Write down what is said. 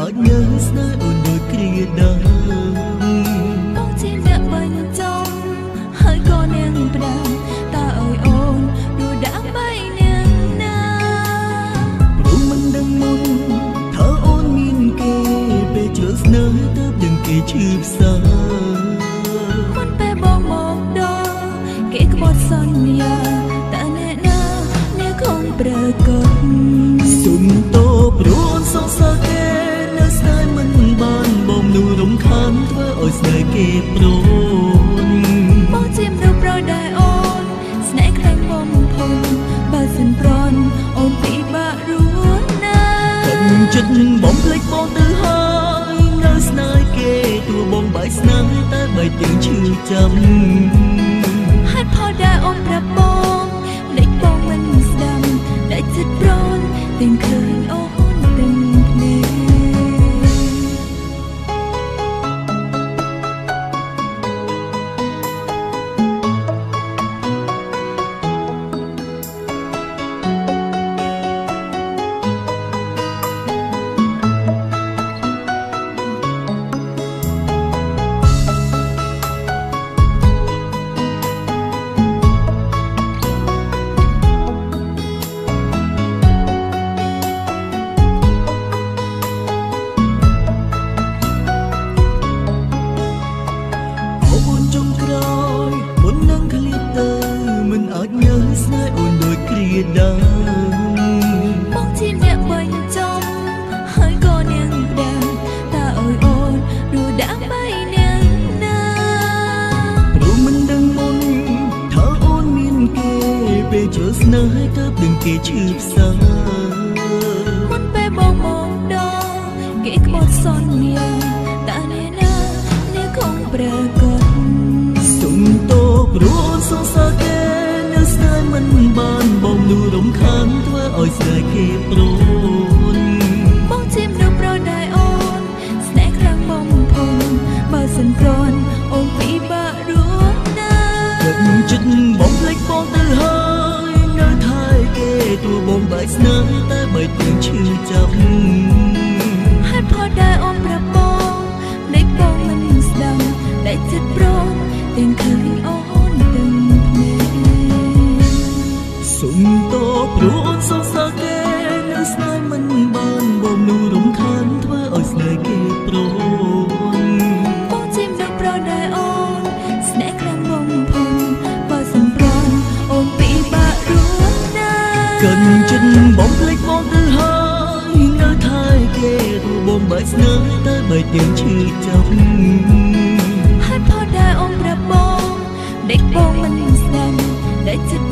អាចញើសស្នេហ៍អូនដូចគ្រាដើមបងជាអ្នកបាញ់ចំហើយក៏នាងផ្ដាំតើអើយអូនดูដាក់បៃនាងណាព្រោះមិនដឹងមុនថាអូនមានគេពេលជឿស្នេហ៍ទៅដឹងគេឈឺផ្សាមុនពេលបងមកដល់គេក្បត់សន្យាតើអ្នកណាអ្នកคงប្រកបសុំតោព្រោះអូនសងសើគេនៅស្នេហ៍មិនបានបងនោះរំខានធ្វើឲ្យស្នេហ៍គេព្រោះបងជាមនុស្សប្រុសដែលអូនស្នេហ៍ខ្លាំងបំផុតបើសិនប្រន់អូនពិបាករស់ណាចិត្តបងភ្លេចបងទៅហើយនៅស្នេហ៍គេទោះបងបែកស្នេហ៍តែបែកទាំងឈឺចាំហេតុផលដែលអូនប្រាប់បងលេចបងមិនស្ដាំតែចិត្តប្រន់ទាំងឃើញអូនទាំងភ្នែកបងជាអ្នកបាញ់ចំហើយក៏នាងផ្ដាំតើអើយអូនดูដាក់បៃនាងណាព្រោះមិនដឹងមុនថាអូនមានគេពេលជឿស្នេហ៍ទៅដឹងគេឈឺផ្សាមុនពេលបងមកដល់គេក្បត់សន្យាតើអ្នកណាអ្នកคงប្រកបសុំតោព្រោះអូនសងសើគេនៅស្នេហ៍មិនបានបងនោះរំខានធ្វើឲ្យស្នេហ៍គេព្រោះបងជាមនុស្សប្រុសដែលអូនស្នេហ៍ខ្លាំងបំផុតបើសិនប្រន់អូនពិបាករស់ណាចិត្តបងភ្លេចបងទៅហើយនៅថែគេទោះបងបែកស្នេហ៍តែបែកទាំងឈឺចាំហេតុផលដែលអូនប្រាប់បងលេចបងមិនស្ដាំតែចិត្តប្រន់ទាំងឃើញអូនទាំងភ្នែកសុំតោព្រោះអូនសងសើគេនៅស្នេហ៍មិនបានបងនោះរំខានធ្វើឲ្យស្នេហ៍គេព្រោះបងជាមនុស្សប្រុសដែលអូនស្នេហ៍ខ្លាំងបំផុតបើសិនប្រន់អូនពិបាករស់ណាកិនចិត្តបងភ្លេចបងទៅហើយនៅថែគេទោះបងបែកស្នេហ៍តែបែកទាំងឈឺចាំហេតុផលដែលអូនប្រាប់បងដេកបងមិនស្ដាំតែចិត្ត